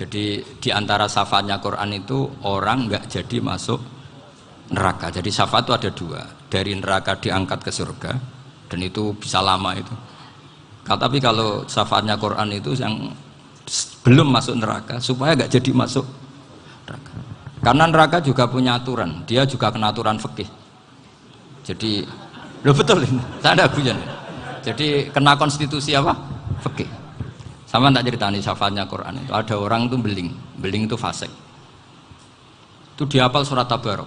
Jadi di antara syafaatnya Quran itu orang nggak jadi masuk neraka. Jadi syafaat itu ada dua, dari neraka diangkat ke surga, dan itu bisa lama itu. Tapi kalau syafaatnya Quran itu yang belum masuk neraka supaya nggak jadi masuk neraka. Karena neraka juga punya aturan, dia juga kena aturan fikih. Jadi, lo betul ini, saya ada guyon. Jadi kena konstitusi apa? Fikih. Sama tak ceritani syafaatnya Quran itu ada orang itu beling itu fasik. Itu dihafal surat Tabarok.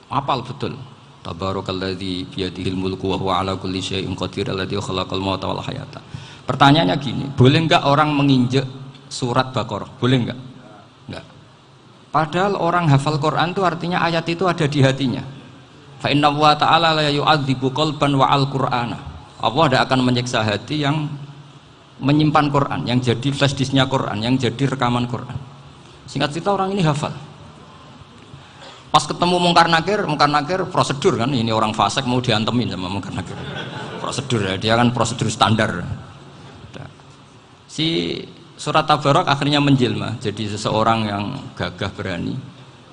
Hafal betul. Tabarakalladzi biyadihil mulku wa huwa ala kulli syai'in qadir alladzi khalaqal mauta wal hayata. Pertanyaannya gini, boleh enggak orang menginjek surat Baqarah? Boleh enggak? Enggak. Padahal orang hafal Quran itu artinya ayat itu ada di hatinya. Fa inna wa ta'ala la yu'adzibu qalban wa al-Qur'ana. Allah tidak akan menyiksa hati yang menyimpan Quran, yang jadi flash disknya Quran, yang jadi rekaman Quran. Singkat cerita orang ini hafal. Pas ketemu Mungkar Nakir prosedur kan, ini orang fasik mau diantemin sama Mungkar Nakir. Prosedur ya, dia kan prosedur standar. Si surat Tabarok akhirnya menjelma jadi seseorang yang gagah berani.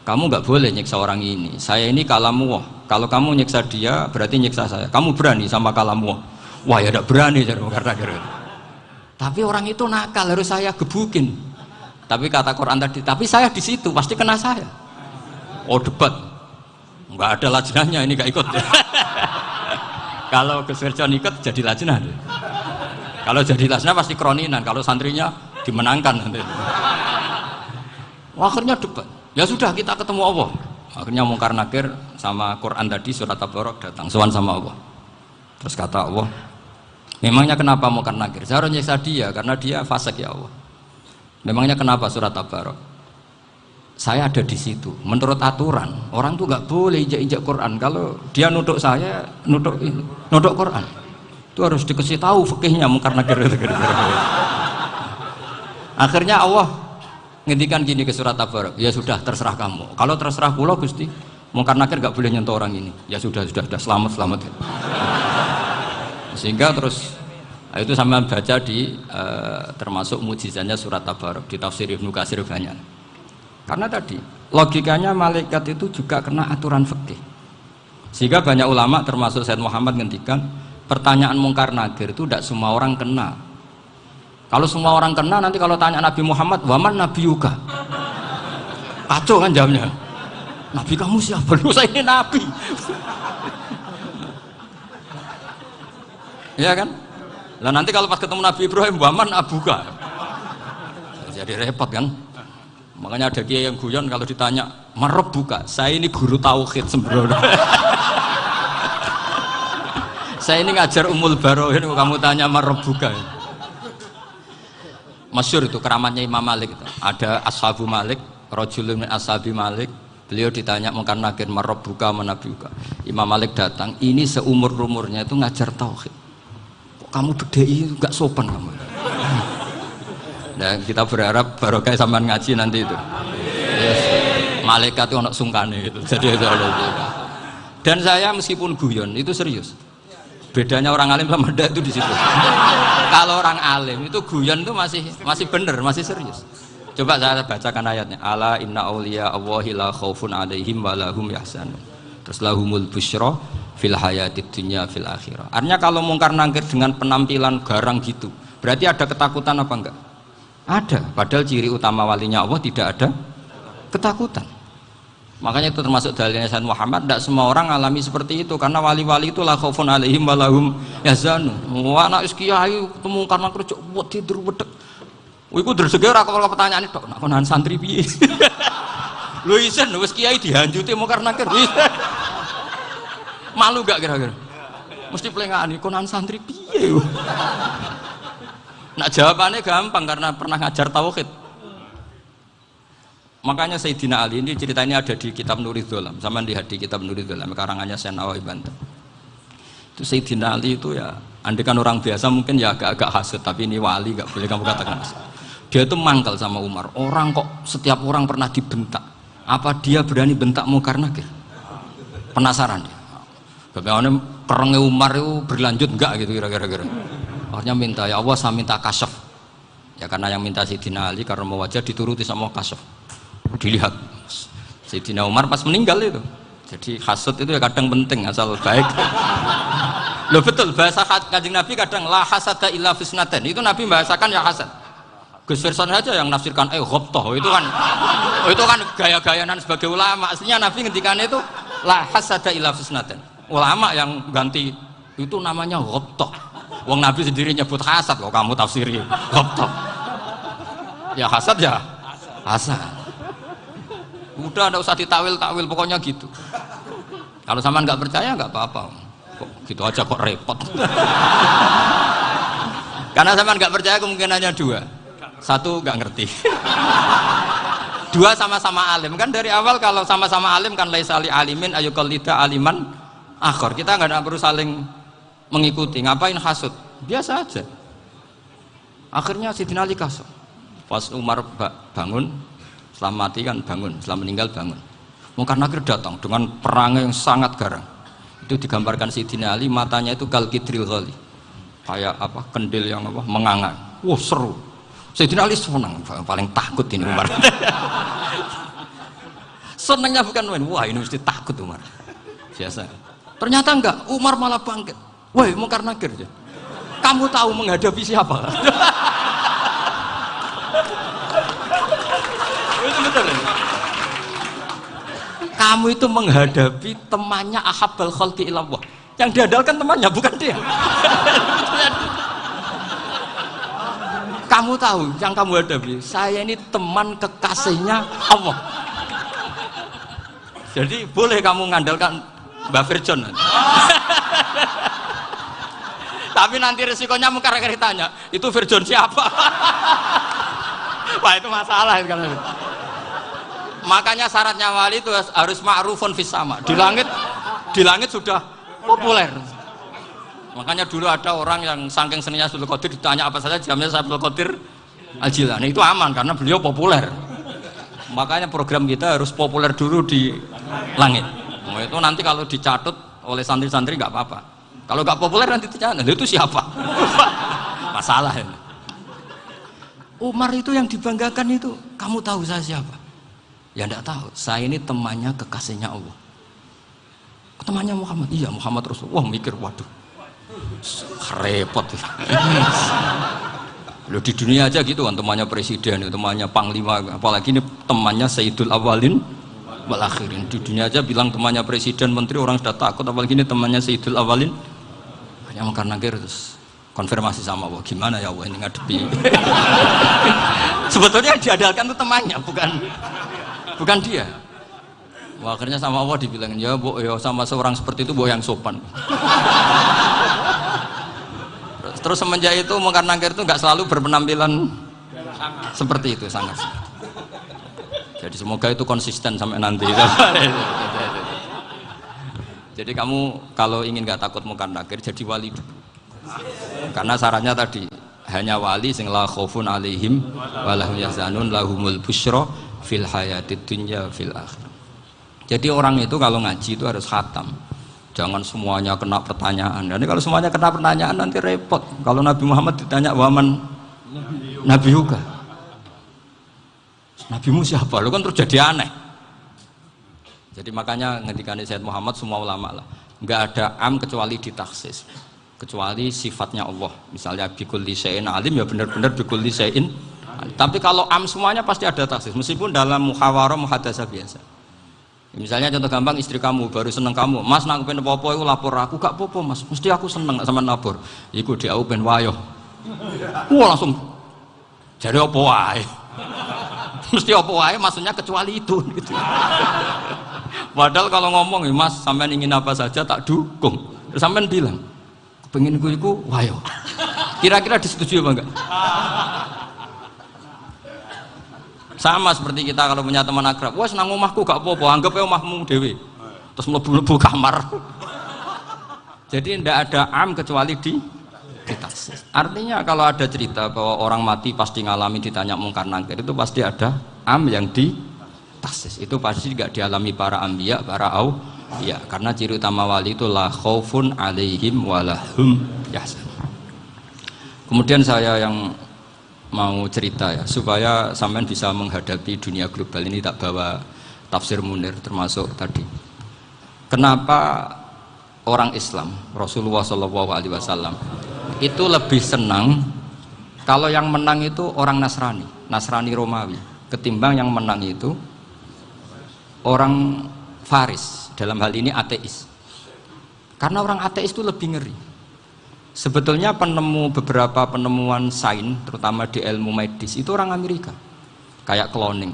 Kamu nggak boleh nyiksa orang ini. Saya ini kalamullah. Kalau kamu nyiksa dia berarti nyiksa saya. Kamu berani sama kalamullah. Wah ya tidak berani jadi Mungkar Nakir. Tapi orang itu nakal, harus saya gebukin. Tapi kata Quran tadi, tapi saya di situ pasti kena saya. Oh debat, nggak ada lajnahnya, ini nggak ikut. Kalau Gus Wirjon ikut jadi lajnah. Kalau jadi lajnah pasti kroninan, kalau santrinya dimenangkan nanti. Akhirnya debat. Ya sudah kita ketemu Allah. Akhirnya Mungkar Nakir sama Quran tadi surat Tabarok datang, sowan sama Allah. Terus kata Allah, memangnya kenapa Mungkar Nakir? Saya harus nyiksa dia karena dia fasik ya Allah. Memangnya kenapa surat Tabarok? Saya ada di situ. Menurut aturan orang tuh nggak boleh injak-injak Quran. Kalau dia nutuk saya, nutuk Quran, itu harus dikasih tahu fikihnya Mungkar Nakir. Akhirnya Allah ngendikan gini ke surat Tabarok, ya sudah terserah kamu. Kalau terserah pulau Gusti, Mungkar Nakir nggak boleh nyentuh orang ini. Ya sudah selamat. Sehingga terus itu sama baca di termasuk mujizatnya surat Tabarok di tafsir Ibnu Katsir banyak. Karena tadi logikanya malaikat itu juga kena aturan fikih. Sehingga banyak ulama termasuk Said Muhammad ngendikan pertanyaan Mungkar Nakir itu tidak semua orang kena. Kalau semua orang kena nanti kalau tanya Nabi Muhammad, waman nabiyuka? Kacau kan jawabnya. Nabi kamu siapa? Lu saya ini nabi. Ya kan? Lah nanti kalau pas ketemu Nabi Ibrahim, waman abuka? Jadi repot kan? Makanya ada kiai yang guyon kalau ditanya marab buka, saya ini guru tauhid sembrono. Saya ini ngajar Ummul Barohin, kamu tanya marab buka. Masyhur itu keramatnya Imam Malik itu. Ada Ashabu Malik, rajulun min ashabi Malik. Beliau ditanya Mungkar Nakir marab buka manabi buka. Imam Malik datang, ini seumur-umurnya itu ngajar tauhid. Kok kamu bedai enggak sopan kamu? Nah, kita berharap barokah sampean ngaji nanti itu. Yes. Malaikat itu anak sungkane gitu. Jadi dan saya meskipun guyon itu serius. Bedanya orang alim sama ndak itu di situ. Kalau orang alim itu guyon itu masih bener, masih serius. Coba saya bacakan ayatnya. Ala inna auliya Allahi la khaufun alaihim wa lahum yahzanun. Terus lahumul busyra fil hayatid dunya fil akhirah. Artinya kalau Mungkar Nakir dengan penampilan garang gitu, berarti ada ketakutan apa enggak? Ada, padahal ciri utama walinya Allah tidak ada ketakutan. Makanya itu termasuk dalilnya Sayyid Muhammad, tidak semua orang alami seperti itu karena wali-wali itu la khaufun alaihim wa lahum yahzanun. Wah anak kiai ketemu karena kerja buat tidur wedek. Iku dresege ora kok pertanyaan itu, nak konan santri piye? Lho isen wis kiai dihanjuti Mungkar Nakir. Malu gak kira-kira? Mesti plengane konan santri piye? Nah jawabannya gampang karena pernah ngajar tauhid. Makanya Sayyidina Ali ini ceritanya ada di kitab Nurul Dzolam. Sama lihat di kitab Nurul Dzolam karangannya Syekh Nawawi Banten. Itu Sayyidina Ali itu ya, andekan orang biasa mungkin ya agak-agak hasut, tapi ini wali gak boleh kamu katakan hasut. Dia itu mangkal sama Umar. Orang kok setiap orang pernah dibentak. Apa dia berani bentak Mungkar Nakir? Penasaran dia. Bagaimana perangnya Umar itu berlanjut enggak gitu kira-kira. Akhirnya minta, ya Allah saya minta kasyaf. Ya karena yang minta Sayyidina Ali karena mau wajah dituruti sama kasuf. Dilihat Sayyidina Umar pas meninggal itu. Jadi hasud itu ya kadang penting asal baik. Loh betul bahasa Kanjeng Nabi kadang la hasada illa fisnaten. Itu Nabi bahasakan ya hasad. Gus Verson aja yang nafsirkan ghobtoh itu kan gaya-gayanan sebagai ulama. Aslinya Nabi ngendikannya itu la hasada illa fisnaten. Ulama yang ganti itu namanya ghobtoh. Wong Nabi sendiri nyebut hasad kok kamu tafsiri ghobtoh. Ya hasad ya hasad. Udah nggak usah ditawil-tawil pokoknya gitu. Kalau sama nggak percaya nggak apa-apa. Kok gitu aja kok repot. Karena sama nggak percaya kemungkinannya dua. Satu nggak ngerti. Dua sama-sama alim kan dari awal kalau sama-sama alim kan laisa li alimin ayuqallida aliman akhor. Kita nggak perlu saling mengikuti. Ngapain hasud? Biasa aja. Akhirnya Sayyidina Ali kasut. Pas Umar bangun, setelah mati kan bangun, setelah meninggal bangun. Mungkar Nakir datang dengan perang yang sangat garang. Itu digambarkan Sayyidina Ali matanya itu kalkidril ghali. Kayak apa? Kendil yang apa? Menganga. Wah, seru. Sayyidina Ali senang, paling takut ini Umar. Senangnya bukan main, wah ini mesti takut Umar. Biasa. Ternyata enggak, Umar malah bangkit. Woi, Mungkar Nakir. Kamu tahu menghadapi siapa? Itu betul. Kamu itu menghadapi temannya ahabbal khalqi ilallah. Yang diandalkan temannya bukan dia. Kamu tahu yang kamu hadapi, saya ini teman kekasihnya Allah. Jadi boleh kamu mengandalkan Mbak Virjon. Tapi nanti resikonya Mungkar Nakir tanya, itu Virjon siapa? Wah itu masalah itu kan. Makanya syaratnya wali itu harus ma'rufun fis sama. Di langit sudah populer. Makanya dulu ada orang yang saking seninya Abdul Qadir ditanya apa saja jamnya Abdul Qadir Al-Jilani. Itu aman karena beliau populer. Makanya program kita harus populer dulu di langit. Nah, itu nanti kalau dicatut oleh santri-santri nggak apa-apa. Kalau nggak populer nanti dicatat, itu siapa? Masalah ini. Umar itu yang dibanggakan itu, kamu tahu saya siapa? Ya enggak tahu, saya ini temannya kekasihnya Allah. Temannya Muhammad, iya Muhammad Rasulullah. Wah mikir, waduh, repot. Loh di dunia aja gitu kan, temannya presiden, temannya panglima, apalagi ini temannya Sayyidul Awalin wal Akhirin. Di dunia aja bilang temannya presiden, menteri, orang sudah takut, apalagi ini temannya Sayyidul Awalin. Yang Mungkar Nakir terus konfirmasi sama Allah, gimana ya Allah ini ngadepi. Sebetulnya yang diandalkan itu temannya, bukan dia. Wah, akhirnya sama Allah dibilang, ya Bu, ya sama seorang seperti itu Bu yang sopan. Terus semenjak itu Mungkar Nakir itu nggak selalu berpenampilan seperti itu, sangat. Jadi semoga itu konsisten sampai nanti. Jadi kamu kalau ingin nggak takut Mungkar Nakir jadi wali dulu. Karena syaratnya tadi hanya wali sing la khaufun alaihim wa lahum yahzanun lahumul busyra fil hayatid dunya fil akhirah. Jadi orang itu kalau ngaji itu harus khatam. Jangan semuanya kena pertanyaan. Nanti kalau semuanya kena pertanyaan nanti repot. Kalau Nabi Muhammad ditanya waman Nabi juga. Nabimu siapa? Lu kan terus jadi aneh. Jadi makanya ngendikane Sayyid Muhammad semua ulama lah, nggak ada am kecuali ditaksis, kecuali sifatnya Allah. Misalnya bikulli syai'in alim ya benar-benar bikulli syai'in. Tapi kalau am semuanya pasti ada taksis, meskipun dalam muhawarah muhadasah biasa. Misalnya contoh gampang, istri kamu baru seneng kamu, Mas nak pengen apa-apa itu lapor aku, gak apa-apa Mas, mesti aku seneng sama lapor. Iku di aku pengen wayo. Wah langsung jadi apa wae. Mesti apa wae maksudnya kecuali itu gitu. Padahal kalau ngomong ya Mas sampean ingin apa saja tak dukung. Terus sampean bilang pengen iku wayo. Kira-kira disetujui apa enggak? Sama seperti kita kalau punya teman akrab, wes nang omahku gak apa-apa, anggap ya omahmu dewe. Terus mlebu-mlebu kamar. Jadi tidak ada am kecuali di ditaksis. Artinya kalau ada cerita bahwa orang mati pasti ngalami ditanya Mungkar Nakir, itu pasti ada am yang ditaksis. Itu pasti tidak dialami para anbiya, para auliya. Karena ciri utama wali itu la khaufun alaihim walahum yahzanun. Kemudian saya yang mau cerita ya supaya sampean bisa menghadapi dunia global ini, tak bawa tafsir Munir termasuk tadi. Kenapa orang Islam Rasulullah SAW itu lebih senang kalau yang menang itu orang Nasrani Romawi ketimbang yang menang itu orang Faris, dalam hal ini ateis. Karena orang ateis itu lebih ngeri. Sebetulnya beberapa penemuan sains terutama di ilmu medis itu orang Amerika, kayak cloning.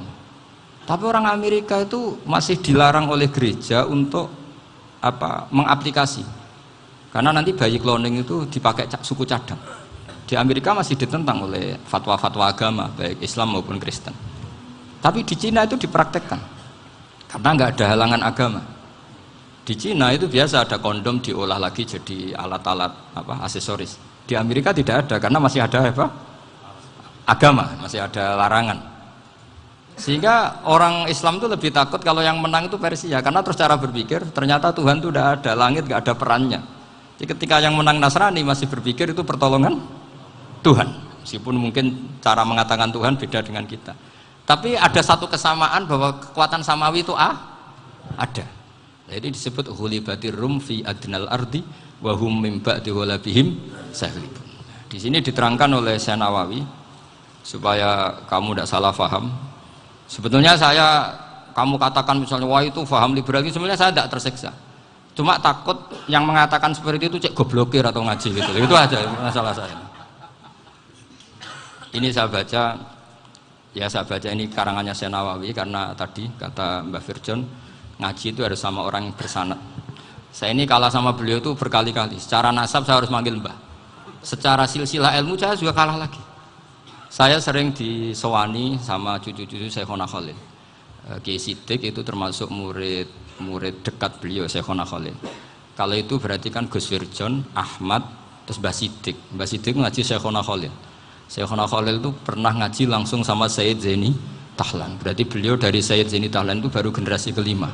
Tapi orang Amerika itu masih dilarang oleh gereja untuk mengaplikasi. Karena nanti bayi cloning itu dipakai suku cadang. Di Amerika masih ditentang oleh fatwa-fatwa agama baik Islam maupun Kristen. Tapi di Cina itu dipraktekkan karena nggak ada halangan agama. Di Cina itu biasa ada kondom diolah lagi jadi alat-alat aksesoris. Di Amerika tidak ada karena masih ada agama, masih ada larangan. Sehingga orang Islam itu lebih takut kalau yang menang itu Persia, karena terus cara berpikir ternyata Tuhan itu tidak ada, langit nggak ada perannya. Jadi ketika yang menang Nasrani masih berpikir itu pertolongan Tuhan, meskipun mungkin cara mengatakan Tuhan beda dengan kita. Tapi ada satu kesamaan bahwa kekuatan samawi itu ada. Jadi disebut ghulibatir rum fi adnal ardi wa hum min ba'di ghalabihim saghlibun. Di sini diterangkan oleh Syekh Nawawi supaya kamu tidak salah paham. Sebetulnya kamu katakan misalnya wah itu paham liberal, sebenarnya saya tidak tersiksa. Cuma takut yang mengatakan seperti itu cek goblokir atau ngaji gitu. Itu aja masalah saya. Ini saya baca ini karangannya Syekh Nawawi karena tadi kata Mbak Firjon ngaji itu harus sama orang yang bersanad. Saya ini kalah sama beliau itu berkali-kali. Secara nasab saya harus manggil Mbah. Secara silsilah ilmu saya juga kalah lagi. Saya sering disewani sama cucu-cucu Syekhona Khalil. Kiai Sidik itu termasuk murid dekat beliau Syekhona Khalil. Kalau itu berarti kan Gus Firjon, Ahmad, terus Mbah Sidik. Mbah Sidik ngaji Syekhona Khalil. Syekhona Khalil itu pernah ngaji langsung sama Sayyid Zaini Tahlan. Berarti beliau dari Sayyid Zaini Tahlan itu baru generasi kelima.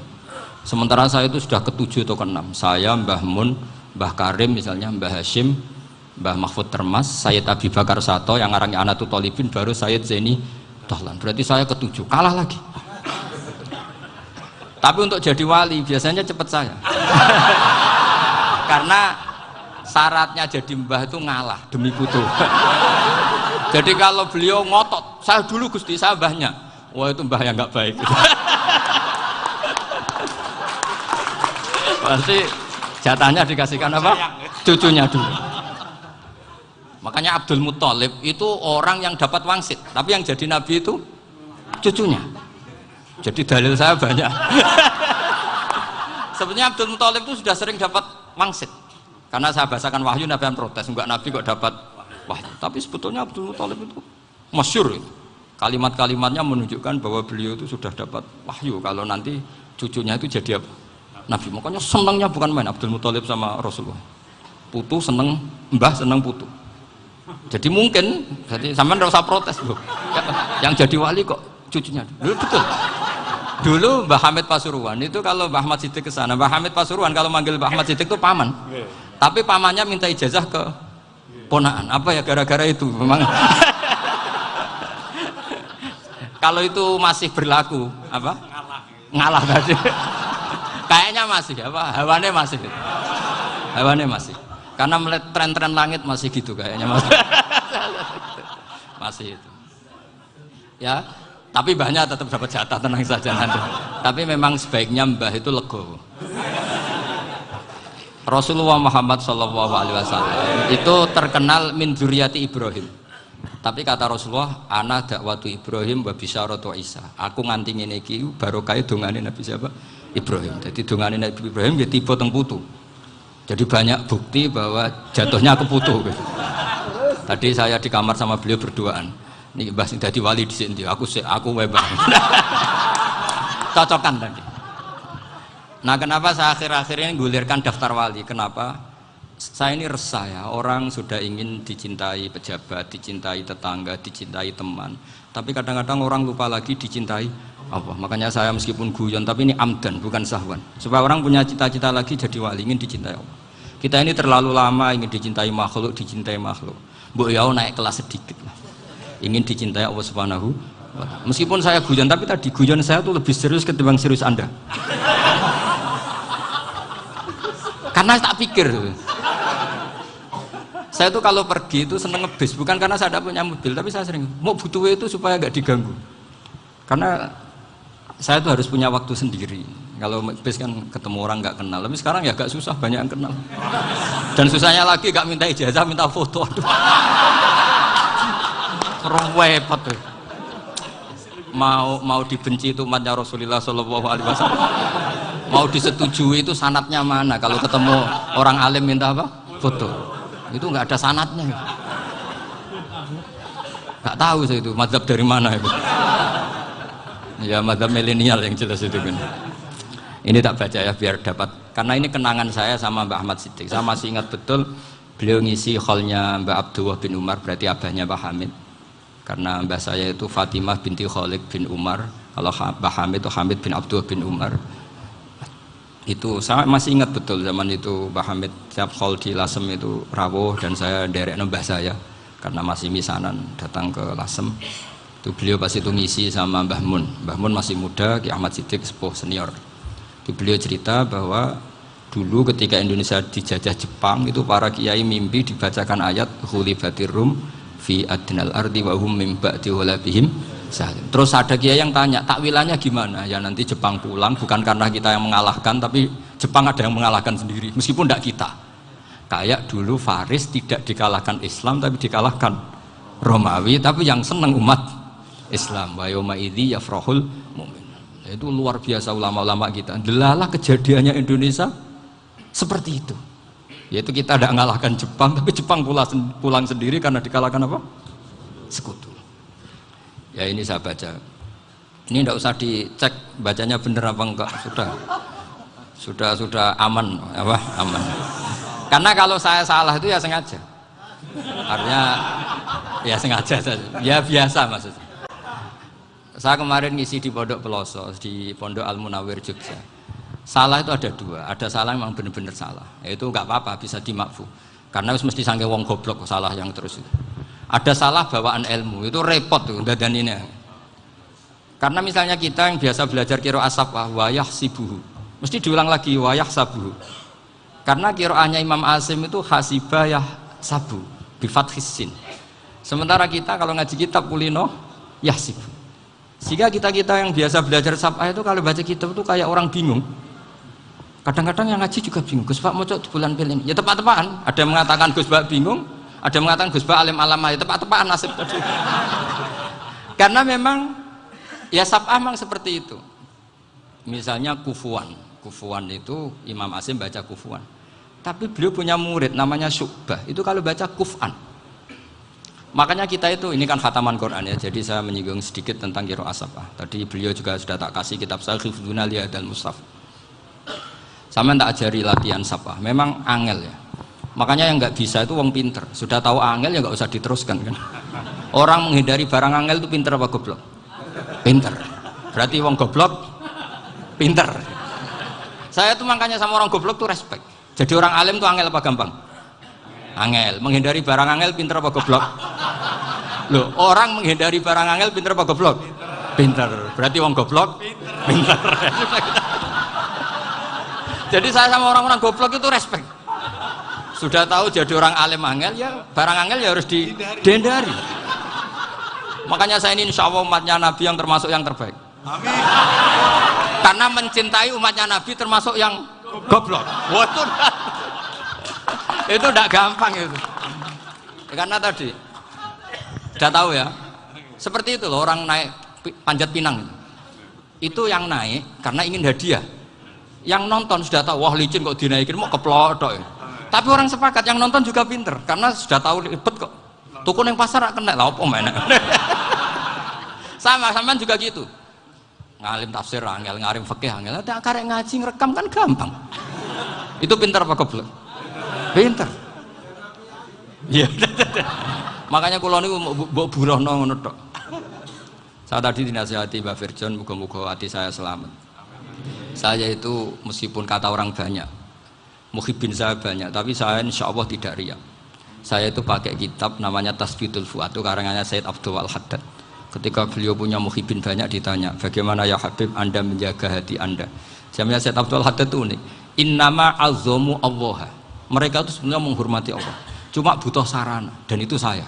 Sementara saya itu sudah ke-7 atau ke-6. Saya, Mbah Mun, Mbah Karim misalnya, Mbah Hashim, Mbah Mahfud Termas, Sayyid Abi Bakar Sato yang ngarangnya Anatul Thalibin, baru Sayyid Zaini Tahlan. Berarti saya ke-7, kalah lagi. Tapi untuk jadi wali biasanya cepat saya. Karena syaratnya jadi mbah itu ngalah demi putu. Jadi kalau beliau ngotot, saya dulu Gusti, saya mbahnya. Wah itu mbah yang nggak baik. Pasti jatahnya dikasihkan apa? Cucunya dulu. Makanya Abdul Muthalib itu orang yang dapat wangsit, tapi yang jadi nabi itu cucunya. Jadi dalil saya banyak. Sebenarnya Abdul Muthalib itu sudah sering dapat wangsit. Karena saya bahasakan wahyu, Nabi yang protes, enggak nabi kok dapat wahyu. Tapi sebetulnya Abdul Muthalib itu masyhur itu. Kalimat-kalimatnya menunjukkan bahwa beliau itu sudah dapat wahyu kalau nanti cucunya itu jadi apa? Nabi. Makanya senangnya bukan main Abdul Muthalib sama Rasulullah. Putu seneng, mbah seneng putu. Jadi mungkin, jadi sampean enggak usah protes loh. Yang jadi wali kok cucunya. Dulu betul. Dulu Mbah Hamid Pasuruan itu kalau Mbah Ahmad Siddiq ke sana, Mbah Hamid Pasuruan kalau manggil Mbah Ahmad Siddiq itu paman. Tapi pamannya minta ijazah ke ponaan. Apa ya gara-gara itu memang. Kalau itu masih berlaku apa? Ngalah tadi. Kayaknya masih apa? Hawane masih. Hawane masih. Karena melihat tren-tren langit masih gitu kayaknya masih. Masih itu. Ya, tapi mbahnya tetap dapat jatah, tenang saja nanti. Tapi memang sebaiknya mbah itu legowo. Rasulullah Muhammad SAW itu terkenal min dzurriyyati Ibrahim. Tapi kata Rasulullah, ana dakwatu Ibrahim wa bisyaratu Isa. Aku nganti ngene iki barokah dongane Nabi siapa? Ibrahim. Jadi dongane Nabi Ibrahim ya tiba teng putu. Jadi banyak bukti bahwa jatuhnya ke putu gitu. Tadi saya di kamar sama beliau berduaan. Nih Mbah sing dadi wali di sini, aku wae Mbah. Cocokan tadi. Nah, kenapa saya akhir-akhir ini gulirkan daftar wali? Kenapa? Saya ini resah ya, orang sudah ingin dicintai pejabat, dicintai tetangga, dicintai teman. Tapi kadang-kadang orang lupa lagi dicintai Allah. Makanya saya meskipun guyon, tapi ini amdan, bukan sahwan. Supaya orang punya cita-cita lagi jadi wali, ingin dicintai Allah. Kita ini terlalu lama ingin dicintai makhluk. Mbok ya naik kelas sedikit lah. ingin dicintai Allah Subhanahu wa Ta'ala. Meskipun saya guyon, tapi tadi guyon saya tuh lebih serius ketimbang serius Anda. Karena tak pikir saya tuh kalau pergi itu seneng ngebis, bukan karena saya tidak punya mobil, tapi saya sering mau butuh itu supaya nggak diganggu. Karena saya tuh harus punya waktu sendiri. Kalau bis kan ketemu orang nggak kenal, tapi sekarang ya agak susah, banyak yang kenal. Dan susahnya lagi nggak minta ijazah, minta foto. Aduh, repot tuh. Mau dibenci itu umatnya Rasulullah Shallallahu Alaihi Wasallam. Mau disetujui itu sanatnya mana? Kalau ketemu orang alim minta apa? Foto. Itu nggak ada sanatnya. Nggak tahu saya itu mazhab dari mana itu. Ya mazhab milenial yang jelas itu kan. Ini tak baca ya biar dapat, karena ini kenangan saya sama Mbak Ahmad Siddiq. Saya masih ingat betul beliau ngisi hallnya Mbak Abdullah bin Umar, berarti abahnya Mbak Hamid. Karena mbah saya itu Fatimah binti Khalid bin Umar, kalau Mbak Hamid itu Hamid bin Abdullah bin Umar. Itu saya masih ingat betul zaman itu Mbah Hamid tiap hall di Lasem itu rawuh dan saya derek mbah saya karena masih misanan datang ke Lasem. Itu beliau pas itu ngisi sama Mbah Mun. Mbah Mun masih muda, Ki Ahmad Siddiq sepuh senior. Itu beliau cerita bahwa dulu ketika Indonesia dijajah Jepang itu para kiai mimpi dibacakan ayat Ghulibatir Rum fi adnal ardi wa hum min ba'di ghalabihim. Terus ada kiai yang tanya, takwilannya gimana? Ya nanti Jepang pulang bukan karena kita yang mengalahkan, tapi Jepang ada yang mengalahkan sendiri, meskipun tidak kita. Kayak dulu Faris tidak dikalahkan Islam, tapi dikalahkan Romawi, tapi yang senang umat Islam. Wa yauma idzi yafrahul mu'min. Itu luar biasa ulama-ulama kita. Delalah kejadiannya Indonesia seperti itu. Yaitu kita tidak mengalahkan Jepang, tapi Jepang pulang sendiri karena dikalahkan apa? Sekutu. Ya ini saya baca. Ini tidak usah dicek bacanya bener apa enggak, sudah aman apa aman. Karena kalau saya salah itu ya sengaja. Artinya ya sengaja saja. Ya biasa maksudnya. Saya kemarin ngisi di Pondok Peloso, di Pondok Al Munawir Jogja. Salah itu ada dua, ada salah yang memang benar-benar salah. Itu enggak apa-apa, bisa dimakfu. Karena mesti sangke wong goblok salah yang terus itu. Ada salah bawaan ilmu, itu repot tuh dadan ini. Karena misalnya kita yang biasa belajar qiraah sabah wayah sibuhu, mesti diulang lagi wayah sabuhu. Karena qiraahnya Imam Asim itu hasibah yah sabu bi fathis sin. Sementara kita kalau ngaji kitab kulino yahsibu. Sehingga kita yang biasa belajar sabah itu kalau baca kitab itu kayak orang bingung. Kadang-kadang yang ngaji juga bingung. Gus Pak mau di bulan pilih ini. Ya tepat-tepatan. Ada yang mengatakan Gus Pak bingung. Ada yang mengatakan Gus Ba alim alamah, tepat-tepat nasib tadi. Karena memang ya sab'ah memang seperti itu. Misalnya kufuan itu Imam Asim baca kufuan. Tapi beliau punya murid namanya Syu'bah. Itu kalau baca kuf'an. Makanya kita itu, ini kan khataman Quran ya. Jadi saya menyinggung sedikit tentang qiraah sab'ah. Tadi beliau juga sudah tak kasih kitab saya Hifdzuna Liyadal Mushaf. Sama tak ajari latihan sab'ah. Memang angel ya. Makanya yang nggak bisa itu wong pinter, sudah tahu angel ya nggak usah diteruskan kan. Orang menghindari barang angel itu pinter apa goblok? Pinter. Berarti wong goblok pinter. Saya tuh makanya sama orang goblok tuh respect. Jadi orang alim tuh angel apa gampang? Angel. Menghindari barang angel pinter apa goblok? Loh, orang menghindari barang angel pinter apa goblok? Pinter. Berarti wong goblok pinter. Jadi saya sama orang-orang goblok itu respect. Sudah tahu jadi orang alim angel ya barang angel ya harus dihindari. Makanya saya ini insya Allah umatnya Nabi yang termasuk yang terbaik. Amin. Karena mencintai umatnya Nabi termasuk yang goblok. Waduh, itu tidak gampang itu. Karena tadi sudah tahu ya. Seperti itu loh orang naik panjat pinang itu yang naik karena ingin hadiah. Yang nonton sudah tahu wah licin kok dinaikin mau keplodok ya. Tapi orang sepakat yang nonton juga pinter karena sudah tahu ribet kok. Tuku yang pasar kena lah apa mana. Sama juga gitu. Ngalim tafsir angel, ngalim fikih angel. Ada karek ngaji ngerekam kan gampang. Itu pinter apa goblok? Pinter. Iya. Makanya kula niku mbok burohno ngono tok. Saya tadi dinasihati Mbak Firjon, muga-muga hati saya selamat. Saya itu meskipun kata orang banyak, muhibbin saya banyak, tapi saya insya Allah tidak riya. Saya itu pakai kitab namanya Tasbitul Fuad, itu karangannya Said Abdul Al-Haddad. Ketika beliau punya muhibin banyak ditanya, bagaimana ya Habib Anda menjaga hati Anda? Jamnya Said Abdul Haddad itu unik. Innama azzamu Allah. Mereka itu sebenarnya menghormati Allah. Cuma butuh sarana, dan itu saya.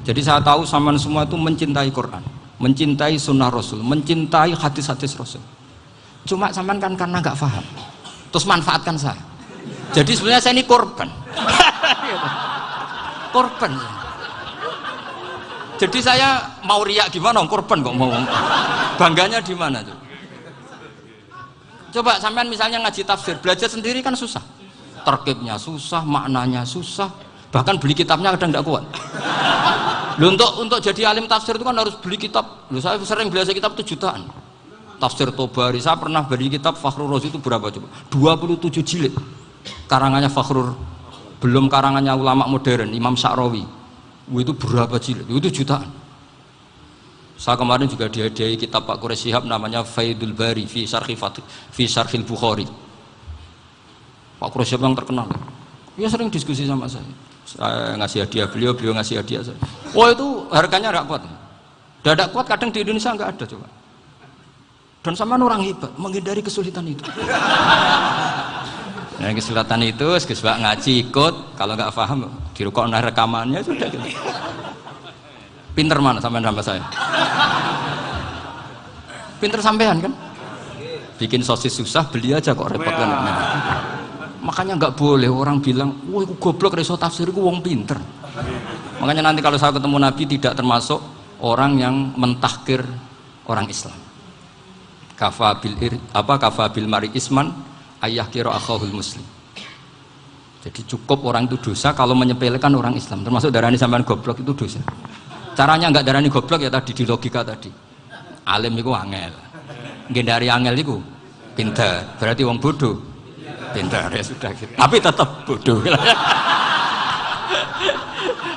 Jadi saya tahu sampean semua itu mencintai Quran, mencintai sunnah Rasul, mencintai hadis-hadis Rasul. Cuma sampean kan karena nggak paham, terus manfaatkan saya. Jadi sebenarnya saya ini korban. Korban. Jadi saya mau riak gimana? Korban kok mau. Bangganya di mana tuh? Coba sampean misalnya ngaji tafsir, belajar sendiri kan susah. Terkibnya susah, maknanya susah. Bahkan beli kitabnya kadang tidak kuat. Loh, untuk jadi alim tafsir itu kan harus beli kitab. Loh, saya sering belajar kitab itu jutaan. Tafsir Tobari, saya pernah beli kitab Fakhrur Razi itu berapa coba? 27 jilid. Karangannya Fakhrur, belum karangannya ulama modern, Imam Sya'rawi. Itu berapa jilid? Itu jutaan. Saya kemarin juga dihadiahi kitab Pak Quraish Shihab namanya Faidul Bari fi Syarhil Bukhari. Pak Quraish Shihab yang terkenal. Dia sering diskusi sama saya ngasih hadiah beliau ngasih hadiah saya. Oh itu harganya nggak kuat. Dadak kuat kadang di Indonesia nggak ada coba. Dan sama orang hebat menghindari kesulitan itu. Nah kesulitan itu sebab ngaji ikut, kalau nggak paham dirukokno rekamannya sudah gitu. Pinter mana sampean sama saya? Pinter sampean kan? Bikin sosis susah beli aja kok repot kan. Makanya nggak boleh orang bilang, wah aku goblok reso tafsir, aku wong pinter. Makanya nanti kalau saya ketemu Nabi tidak termasuk orang yang mentahkir orang Islam. Kafa bil mari isman ayah kira akhahul muslim. Jadi cukup orang itu dosa kalau menyepelekan orang Islam, termasuk darani sampean goblok itu dosa. Caranya nggak darani goblok ya tadi di logika tadi. Alim itu angel, gendari angel itu pinter, berarti wong bodoh. Pintar ya sudah gitu. Tapi tetap bodoh.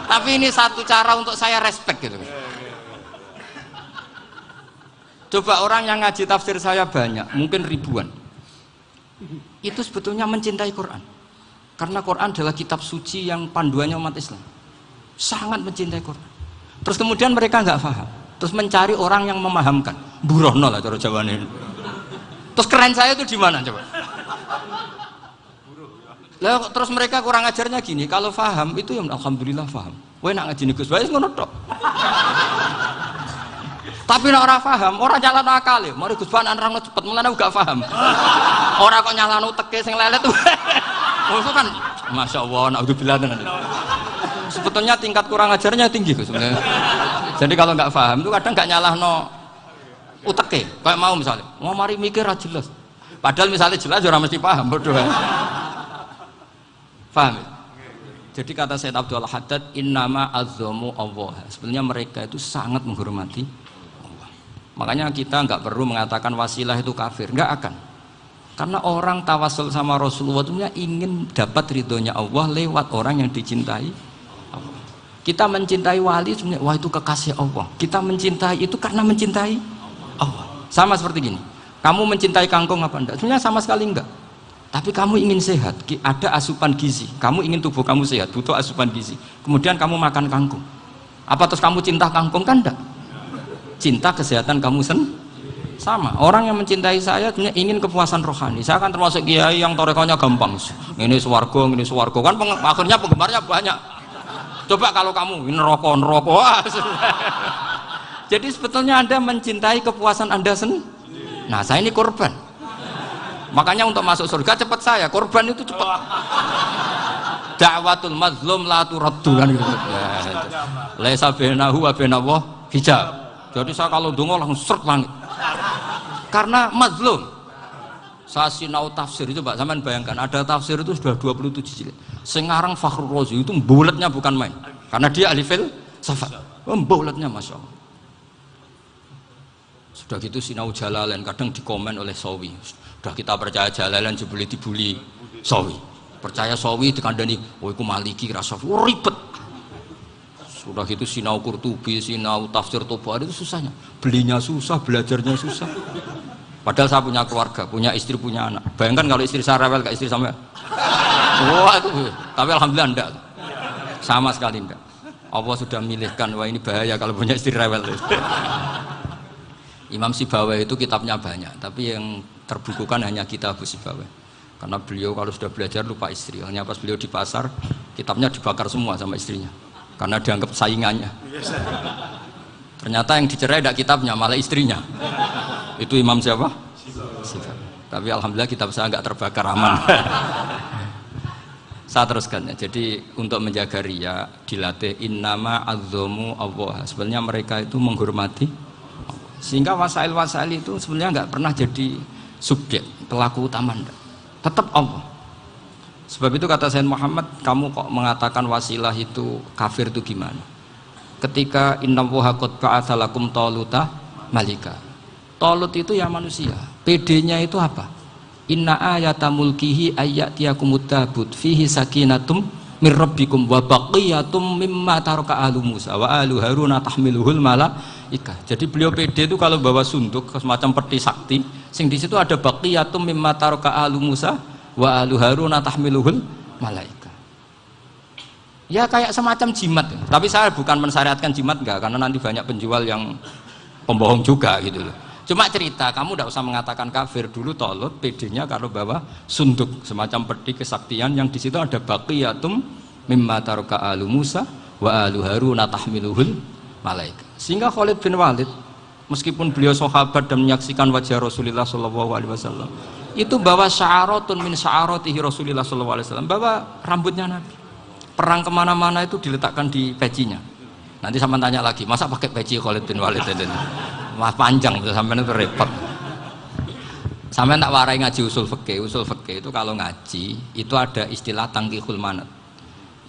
Tapi ini satu cara untuk saya respect gitu. Coba orang yang ngaji tafsir saya banyak, mungkin ribuan. Itu sebetulnya mencintai Quran. Karena Quran adalah kitab suci yang panduannya umat Islam. Sangat mencintai Quran. Terus kemudian mereka nggak paham. Terus mencari orang yang memahamkan. Burohno lah cara Jawane. Terus keren saya itu di mana coba? Lah terus mereka kurang ajarnya gini, kalau paham itu ya alhamdulillah paham. Kowe nak ngaji Gus Bae ngono tok. Tapi nek ora paham, ora nyalano akale. Mari Gus Bae nerangno cepet, mulane gak paham. Ora kok nyalano teke sing lelet tuh. Itu kan masyaallah naudzubillah tenan. Sebetulnya tingkat kurang ajarnya tinggi Gus sebenarnya. Jadi kalau nggak paham itu kadang nggak nyalahno uteke. Kayak mau misalnya, mau mari mikir ra jelas. Padahal misalnya jelas ora mesti paham bodoh. Paham ya? Jadi kata Said Abdul Haddad, innama azzamu Allah. Sebenarnya mereka itu sangat menghormati Allah. Makanya kita nggak perlu mengatakan wasilah itu kafir, nggak akan. Karena orang tawasul sama Rasulullah itu ingin dapat ridhonya Allah lewat orang yang dicintai Allah. Kita mencintai wali sebenarnya, wah itu kekasih Allah. Kita mencintai itu karena mencintai Allah. Sama seperti gini, kamu mencintai kangkung apa enggak? Sebenarnya sama sekali enggak. Tapi kamu ingin sehat, ada asupan gizi. Kamu ingin tubuh kamu sehat, butuh asupan gizi. Kemudian kamu makan kangkung. Apa terus kamu cinta kangkung? Kan enggak. Cinta kesehatan kamu sama. Orang yang mencintai saya ingin kepuasan rohani. Saya kan termasuk kiai yang torekonya gampang. Ini swarga, kan akhirnya penggemarnya banyak. Coba kalau kamu ini neraka. Jadi sebetulnya Anda mencintai kepuasan Anda sendiri. Nah, saya ini korban. Makanya untuk masuk surga cepat saya, korban itu cepat. Da'watul mazlum la turaddu kan gitu. Ya, laisa bainahu wa bainallah hijab. Jadi saya kalau dongo langsung seret langit. Karena mazlum. Saya sinau tafsir itu Pak, sampean bayangkan ada tafsir itu sudah 27 jilid. Sekarang Fakhrur Razi itu bulatnya bukan main. Karena dia ahli filsafat. Bulatnya Masya Allah. Sudah gitu sinau Jalalain kadang dikomen oleh Sawi. Sudah kita percaya Jalalain jebule dibuli Sawi. Percaya Sawi dikandani, "Oh iku Maliki rasa ribet." Sudah gitu sinau Qurtubi, sinau tafsir Tobari itu susahnya. Belinya susah, belajarnya susah. Padahal saya punya keluarga, punya istri, punya anak. Bayangkan kalau istri saya rewel kayak istri sampean. Wah itu, tapi alhamdulillah enggak. Sama sekali enggak. Allah sudah milihkan, wah ini bahaya kalau punya istri rewel. Imam Sibawai itu kitabnya banyak, tapi yang terbukukan hanya kitab Abu Sibawai. Karena beliau kalau sudah belajar lupa istri. Hanya pas beliau di pasar, kitabnya dibakar semua sama istrinya. Karena dianggap saingannya. Ternyata yang dicerai tidak kitabnya, malah istrinya. Itu Imam siapa? Sibawai. Tapi alhamdulillah kitab saya nggak terbakar, aman. Saya teruskan ya. Jadi untuk menjaga riya dilatih innama azzamu Allah. Sebenarnya mereka itu menghormati Allah. Sehingga wasail-wasail itu sebenarnya nggak pernah jadi subjek pelaku utama, enggak. Tetap Allah. Sebab itu kata Sayyid Muhammad, kamu kok mengatakan wasilah itu kafir itu gimana? Ketika innallaha qad ba'atsa lakum taluta malika. Talut itu ya manusia. PD-nya itu apa? Inna ayata mulkihi ayyatiyakumut tabut fihi sakinatum mir rabbikum wa baqiyatum mimma taraka ahlu Musa wa ahlu Haruna tahmiluhul malaikah. Jadi beliau PD itu kalau bawa sunduk semacam peti sakti, sing di situ ada baqiyatum mimma taraka ahlu Musa wa ahlu Haruna tahmiluhul malaikah. Ya kayak semacam jimat. Tapi saya bukan mensyariatkan jimat enggak, karena nanti banyak penjual yang pembohong juga gitu loh. Cuma cerita, kamu tidak usah mengatakan kafir. Dulu Talut PD-nya kalau bawa sunduk semacam peti kesaktian yang di situ ada baqiyatum mimma taraka alu Musa wa alu Haruna tahmiluhul malaika. Sehingga Khalid bin Walid meskipun beliau sahabat dan menyaksikan wajah Rasulullah SAW, itu bawa sya'aratun min sya'aratihi Rasulullah SAW, bawa rambutnya Nabi. Perang kemana-mana itu diletakkan di pecinya. Nanti sama tanya lagi, masa pakai peci Khalid bin Walid ini? Wah panjang, sampai itu repot. Sampai tak warai ngaji usul fikih. Usul fikih itu kalau ngaji itu ada istilah tangkihul manat.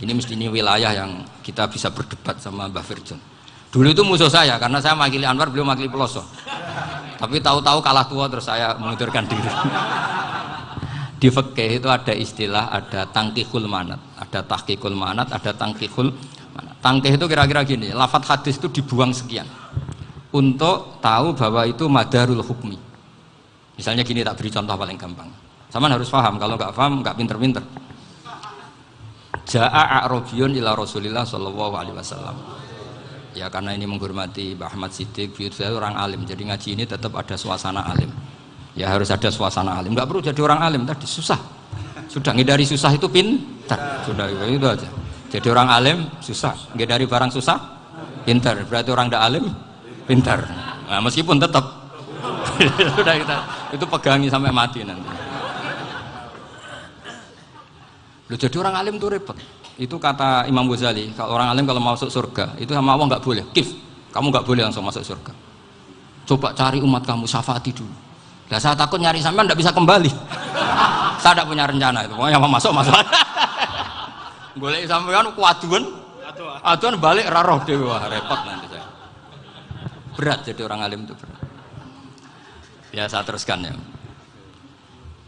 Ini mesti ini wilayah yang kita bisa berdebat sama Mbah Firjon. Dulu itu musuh saya karena saya makili Anwar, beliau makili Peloso. Tapi tahu-tahu kalah tua terus saya mengundurkan diri. Di fikih itu ada istilah, ada tangkihul manat, ada tahqiqul manat, ada tangkihul manat. Tangkih itu kira-kira gini, lafadz hadis itu dibuang sekian untuk tahu bahwa itu madarul hukmi. Misalnya gini, tak beri contoh paling gampang. Sama harus paham, kalau nggak paham nggak pinter-pinter. Ja'a a'rabiyun ila Rasulillah sallallahu alaihi wasallam. Ya karena ini menghormati Mbah Ahmad Siddiq, saya orang alim, jadi ngaji ini tetap ada suasana alim. Ya harus ada suasana alim. Nggak perlu jadi orang alim tadi susah. Sudah ngindari susah itu pintar. Sudah itu aja. Jadi orang alim susah, ngindari barang susah pintar. Berarti orang tidak alim pintar. Nah, meskipun tetap sudah kita itu pegangi sampai mati nanti. Loh, jadi orang alim itu repot. Itu kata Imam Ghazali, kalau orang alim kalau masuk surga itu sama Allah nggak boleh. Kif, kamu nggak boleh langsung masuk surga. Coba cari umat kamu, syafaati dulu. Nah, saya takut nyari sampean nggak bisa kembali. Saya tidak punya rencana itu. Pokoknya mau masuk. Boleh sampean kuaduan, aduan balik raroh dewe, wah repot nanti saya. Berat jadi orang alim itu berat. Ya saya teruskan ya.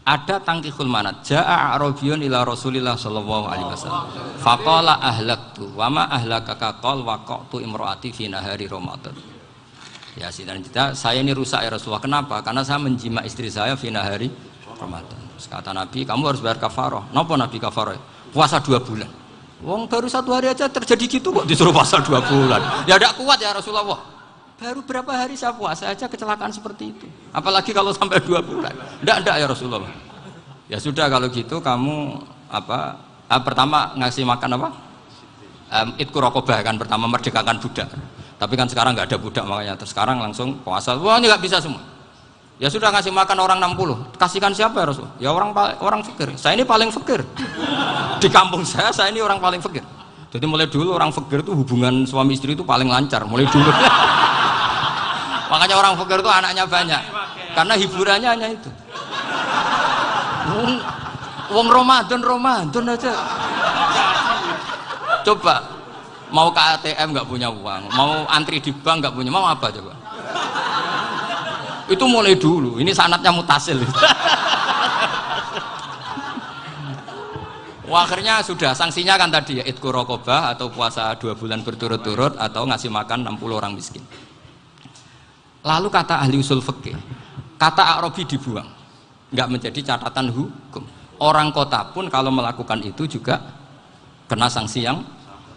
Ada tangkihul manat. Ja'a a'rabiyun ila Rasulillah sallallahu alaihi wasallam. Faqala ahlaktu wa ma ahlakaka qal waqatu imraati fi nahari Ramadan. Ya dan kita saya ini rusak ya Rasulullah. Kenapa? Karena saya menjima istri saya fi nahari Ramadan. Terus kata Nabi, kamu harus bayar kafarah. Napa Nabi kafarah? Puasa 2 bulan. Wong baru 1 hari aja terjadi gitu kok disuruh puasa 2 bulan. Ya tidak kuat ya Rasulullah. Baru berapa hari saya puasa aja kecelakaan seperti itu. Apalagi kalau sampai 2 bulan. Enggak ya Rasulullah. Ya sudah kalau gitu kamu apa? Pertama ngasih makan apa? Itku rokobah kan pertama merdekakan budak. Tapi kan sekarang nggak ada budak makanya. Terus sekarang langsung puasa. Wah ini nggak bisa semua. Ya sudah ngasih makan orang 60. Kasihkan siapa ya Rasul? Ya orang fakir. Saya ini paling fakir. Di kampung saya ini orang paling fakir. Jadi mulai dulu orang fakir itu hubungan suami istri itu paling lancar. Mulai dulu. Makanya orang fakir itu anaknya banyak karena hiburannya hanya itu. Wong Ramadan aja. Coba mau ke ATM nggak punya uang, mau antri di bank nggak punya, mau apa coba? Itu mulai dulu. Ini sanatnya mutasil. Wah, akhirnya sudah sanksinya kan tadi ya itqu raqabah atau puasa 2 bulan berturut-turut atau ngasih makan 60 orang miskin. Lalu kata ahli usul fikih, kata a'rabi dibuang, nggak menjadi catatan hukum. Orang kota pun kalau melakukan itu juga kena sanksi yang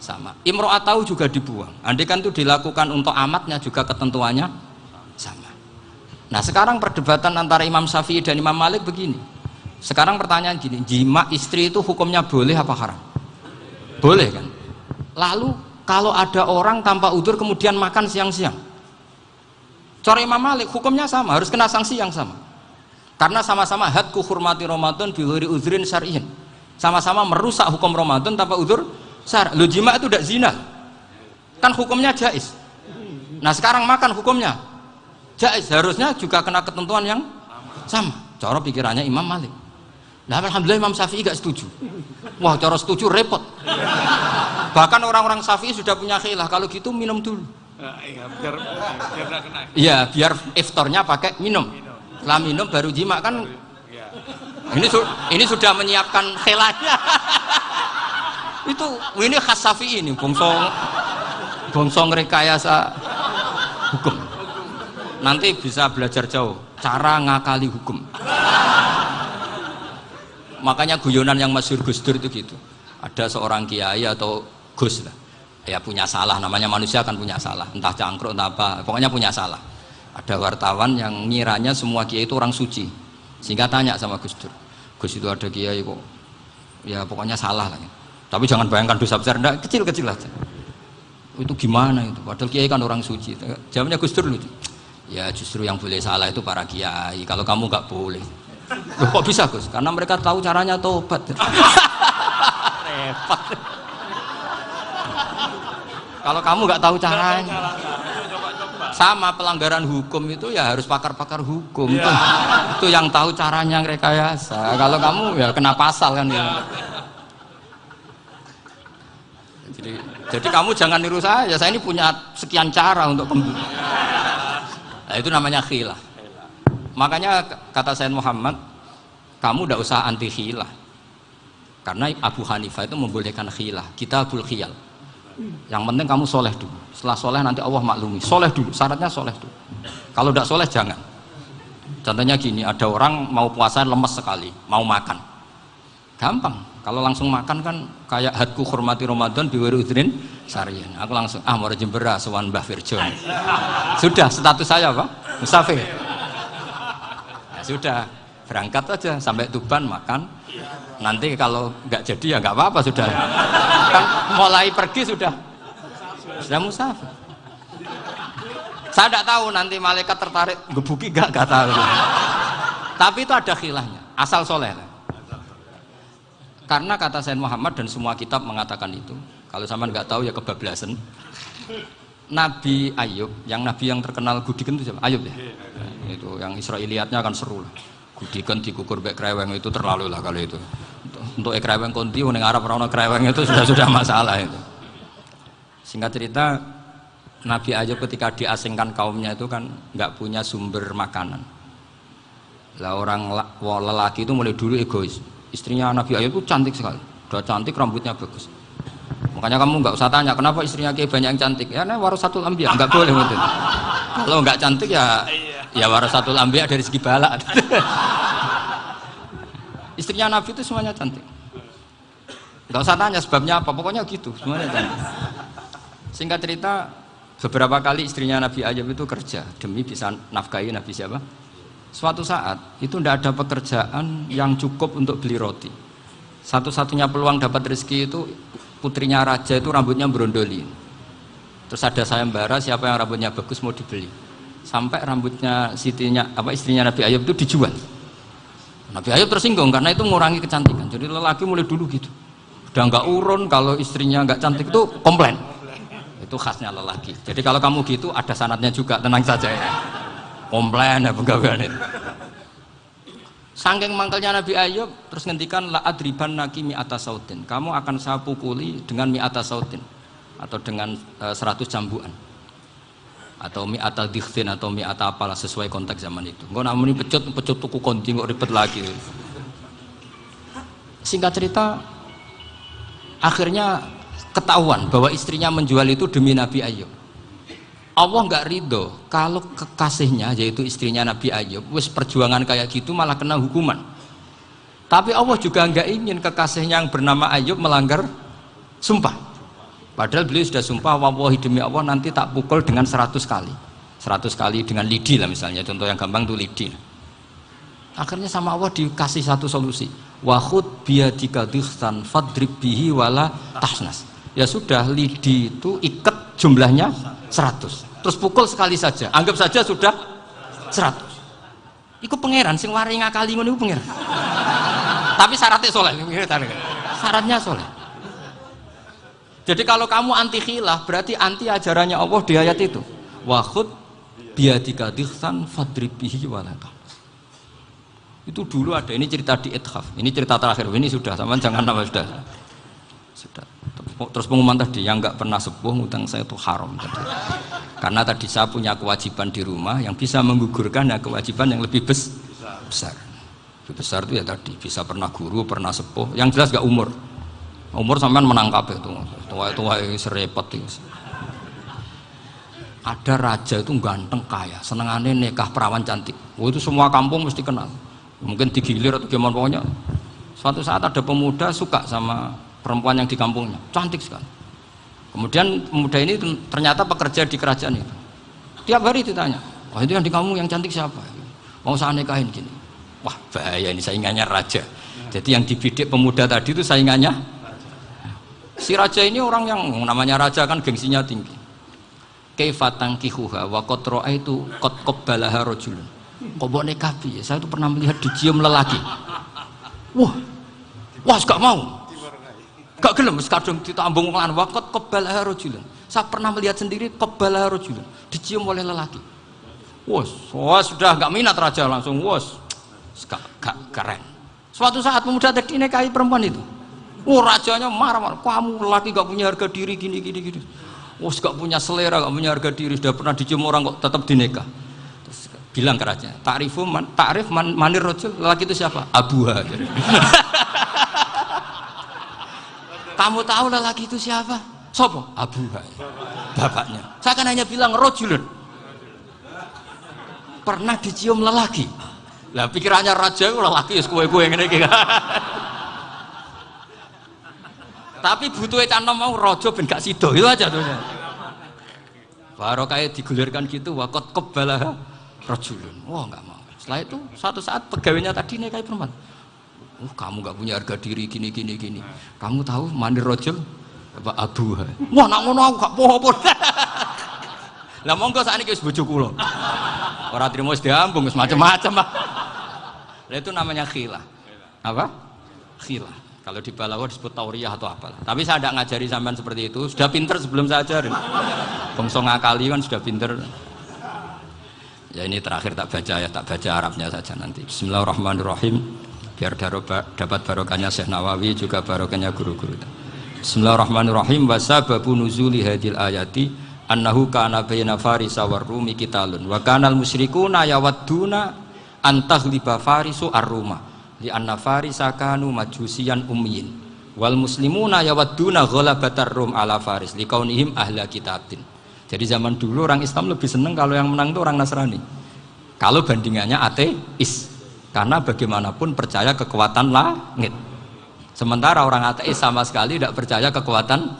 sama. Imro'atahu juga dibuang. Andai kan itu dilakukan untuk amatnya juga ketentuannya sama. Nah sekarang perdebatan antara Imam Syafi'i dan Imam Malik begini. Sekarang pertanyaan gini, jima istri itu hukumnya boleh apa haram? Boleh kan? Lalu kalau ada orang tanpa udzur kemudian makan siang-siang, cara Imam Malik hukumnya sama, harus kena sanksi yang sama. Karena sama-sama hadku hurmati Ramadan bi ghairi udzrin syar'iyyin. Sama-sama merusak hukum Ramadan tanpa udzur syar'. Lo jima itu tidak zina. Kan hukumnya jaiz. Nah, sekarang makan hukumnya jaiz, harusnya juga kena ketentuan yang sama. Cara pikirannya Imam Malik. Nah, alhamdulillah Imam Syafi'i gak setuju. Wah, cara setuju repot. Bahkan orang-orang Syafi'i sudah punya khilaf, kalau gitu minum dulu. Iya, biar iftarnya pakai minum. Setelah minum baru jima kan. Ini sudah menyiapkan khilafnya. Ini khas Syafi'i ini, bongso rekayasa hukum. Nanti bisa belajar jauh cara ngakali hukum. Makanya guyonan yang masyhur Gus Dur itu gitu. Ada seorang kiai atau Gus lah, ya punya salah, namanya manusia kan punya salah, entah cangkruk entah apa, pokoknya punya salah. Ada wartawan yang ngiranya semua kiai itu orang suci, sehingga tanya sama Gus Dur, Gus itu ada kiai kok, ya pokoknya salah lah. Tapi jangan bayangkan dosa besar, enggak, kecil-kecil aja. Itu gimana itu? Padahal kiai kan orang suci. Jawabnya Gus Dur lucu. Ya justru yang boleh salah itu para kiai. Kalau kamu nggak boleh. Loh, kok bisa Gus? Karena mereka tahu caranya tobat. Repot. Kalau kamu nggak tahu caranya, sama pelanggaran hukum itu ya harus pakar-pakar hukum. Itu yang tahu caranya rekayasa. Kalau kamu ya kena pasal kan ya. Jadi kamu jangan niru saya ini punya sekian cara untuk pembunuh. Nah, itu namanya khilaf. Makanya kata Sayyid Muhammad, kamu tidak usah anti khilaf. Karena Abu Hanifah itu membolehkan khilaf, kitabul khiyal. Yang penting kamu soleh dulu. Setelah soleh nanti Allah maklumi. Soleh dulu, syaratnya soleh dulu. Kalau tidak soleh jangan. Contohnya gini, ada orang mau puasa lemes sekali, mau makan. Gampang. Kalau langsung makan kan kayak hadku hormati Ramadan biwiri udrin syar'iyyin. Aku langsung mau jembera sowan Mbah Firjon. Sudah status saya apa? Musafir. Ya sudah, berangkat aja sampai Tuban makan. Nanti kalau nggak jadi ya nggak apa-apa sudah. Kan mulai pergi sudah musafir. Saya tidak tahu nanti malaikat tertarik gebuki nggak tahu. Tapi itu ada khilafnya. Asal soleh. Karena kata Sayyid Muhammad dan semua kitab mengatakan itu. Kalau sama nggak tahu ya kebablasan. Nabi Ayub, nabi yang terkenal Gudiken itu siapa? Ayub ya. Itu yang Israiliyatnya kan seru lah. Gudiken dikukur bek kreweng itu terlalu lah kalau itu. Untuk kreweng konti ning Arab ora ono kreweng itu sudah masalah itu. Singkat cerita, Nabi Ayub ketika diasingkan kaumnya itu kan nggak punya sumber makanan. Lah orang lelaki itu mulai dulu egois. Istrinya Nabi Ayub itu cantik sekali, udah cantik, rambutnya bagus. Makanya kamu nggak usah tanya kenapa istrinya kayak banyak yang cantik. Ya, warasatul anbiya, nggak boleh gitu. Kalau nggak cantik ya warasatul anbiya dari segi balak. Istrinya Nabi itu semuanya cantik. Nggak usah tanya sebabnya apa, pokoknya gitu, semuanya cantik. Singkat cerita, beberapa kali istrinya Nabi Ayub itu kerja demi bisa nafkahi Nabi siapa? Suatu saat itu tidak ada pekerjaan yang cukup untuk beli roti. Satu-satunya peluang dapat rezeki itu putrinya raja itu rambutnya berondoli. Terus ada sayembara siapa yang rambutnya bagus mau dibeli. Sampai rambutnya istrinya Nabi Ayub itu dijual. Nabi Ayub tersinggung karena itu mengurangi kecantikan. Jadi lelaki mulai dulu gitu. Udah nggak urun kalau istrinya nggak cantik itu komplain. Itu khasnya lelaki. Jadi kalau kamu gitu ada sanadnya juga, tenang saja ya. Komplain ya pegawaian itu. Saking mangkelnya Nabi Ayub terus ngendikan la adriban naki mi'ata sautin. Kamu akan saya pukuli dengan mi'ata sautin atau dengan 100 cambukan. Atau mi'ata dikhtin atau mi'ata apalah sesuai konteks zaman itu. Engko namanya pecut tuku konti kok ribet lagi. Singkat cerita akhirnya ketahuan bahwa istrinya menjual itu demi Nabi Ayub. Allah nggak ridho kalau kekasihnya yaitu istrinya Nabi Ayub wis perjuangan kayak gitu malah kena hukuman. Tapi Allah juga nggak ingin kekasihnya yang bernama Ayub melanggar sumpah. Padahal beliau sudah sumpah, wallahi demi Allah nanti tak pukul dengan 100 kali. 100 kali dengan lidi lah misalnya, contoh yang gampang itu lidi. Akhirnya sama Allah dikasih satu solusi. Wa khud biyadika dikhsan fadrib bihi wala tahnas. Ya sudah, lidi itu ikat jumlahnya 100. Terus pukul sekali saja. Anggap saja sudah 100. Iku pangeran sing wari ngakali ngono iku pangeran. Tapi syaratnya soleh. Syaratnya soleh. Jadi kalau kamu anti khilaf berarti anti ajarannya Allah di ayat itu. Wa khud biyadika dikhsan fadrib bihi wala tahnas. Itu dulu ada, ini cerita di Ithaf, ini cerita terakhir, ini sudah, sama jangan nama sudah. Terus pengumuman tadi, yang nggak pernah sepuh ngutang saya itu haram tadi. Karena tadi saya punya kewajiban di rumah yang bisa menggugurkan ya kewajiban yang lebih besar. Lebih besar itu ya tadi, bisa pernah guru, pernah sepuh, yang jelas nggak umur. Umur sampean menangkap itu, tua serepet itu. Ada raja itu ganteng kaya, senengannya nikah perawan cantik. Oh, itu semua kampung mesti kenal. Mungkin digilir atau gimana pokoknya. Suatu saat ada pemuda suka sama perempuan yang di kampungnya, cantik sekali. Kemudian pemuda ini ternyata pekerja di kerajaan itu. Tiap hari ditanya, wah itu yang di kampung yang cantik siapa? Mau saya nikahin gini. Wah bahaya ini, saingannya raja. Jadi yang dibidik pemuda tadi itu saingannya. Si raja ini orang yang namanya raja kan gengsinya tinggi. Kaifatang kihuha wa qad ra'aitu qad qabbalaha rajulun. Kok buat nikapi ya? Saya itu pernah melihat dicium lelaki. Wah, gak mau. Gak gelem, kadang ditambung lan waqat qabbalah rajulun. Saya pernah melihat sendiri qabbalah rajulun, dicium oleh lelaki. Wah, sudah gak minat raja langsung. Gak keren. Suatu saat pemuda tadi nikahi perempuan itu. Rajanya marah-marah. Kamu lelaki gak punya harga diri gini. Gak punya selera, gak punya harga diri. Sudah pernah dicium orang kok tetap dinikah. Bilang ke raja, takrif manir rojul, lelaki itu siapa? Abuha. Kamu tahu lelaki itu siapa? Sopo? Abuha, bapaknya. Saya kan hanya bilang rojulun, pernah dicium lelaki. Lah pikirannya raja itu lelaki, kue-kue ngene iki. Tapi butuhnya canom mau rojo ben gak sido, itu aja tuh. Baru kayak digulirkan gitu, wakot kebalah rajulun. Nggak mau. Setelah itu suatu saat pegawainya tadi nikahi perempuan. Kamu nggak punya harga diri gini. Kamu tahu mandir rajul apa abuha? Nak ngono aku gak apa-apa. Lah monggo sakniki wis bojo kula. Ora trimo wis diambung wis macam-macam. Lah itu namanya khilah. Apa? Khilah. Kalau di Balawa disebut tauriyah atau apalah. Tapi saya tidak ngajari sampean seperti itu. Sudah pinter sebelum saya ajarin. Bangsa ngakali kan sudah pinter. Ya ini terakhir tak baca Arabnya saja nanti. Bismillahirrahmanirrahim. Biar dapat barokahnya Syekh Nawawi juga barokahnya guru-guru. Bismillahirrahmanirrahim. Wa sababu nuzuli hadil ayati annahu kana baina farisa war rumi qitalun wa kanal musyrikuna yawadduna antaghliba farisu ar-ruma li anna farisa kanu majusiyan ummiyin wal muslimuna yawadduna ghalabatar rum ala faris liqaunihim ahla kitabin. Jadi zaman dulu orang Islam lebih senang kalau yang menang itu orang Nasrani. Kalau bandingannya ateis, karena bagaimanapun percaya kekuatan langit. Sementara orang ateis sama sekali tidak percaya kekuatan.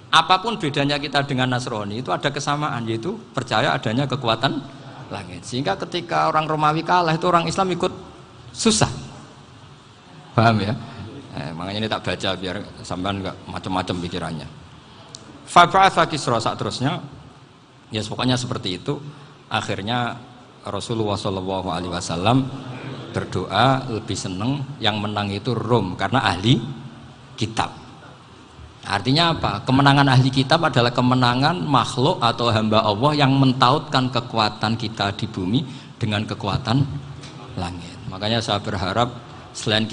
Apapun bedanya kita dengan Nasrani itu ada kesamaan, yaitu percaya adanya kekuatan langit. Sehingga ketika orang Romawi kalah itu orang Islam ikut susah. Paham ya? Makanya ini tak baca biar sampean nggak macam-macam pikirannya. Fab'atha Kisra saat terusnya, ya pokoknya seperti itu. Akhirnya Rasulullah SAW berdoa lebih seneng yang menang itu Rom karena ahli kitab. Artinya apa? Kemenangan ahli kitab adalah kemenangan makhluk atau hamba Allah yang mentautkan kekuatan kita di bumi dengan kekuatan langit. Makanya saya berharap selain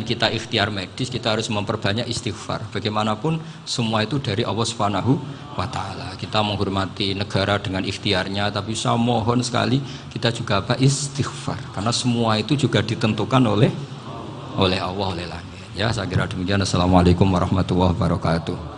kita ikhtiar medis, kita harus memperbanyak istighfar. Bagaimanapun semua itu dari Allah Subhanahu wa Ta'ala. Kita menghormati negara dengan ikhtiarnya, tapi saya mohon sekali kita juga istighfar, karena semua itu juga ditentukan oleh Allah, oleh langit. Ya, saya kira demikian. Assalamualaikum warahmatullahi wabarakatuh.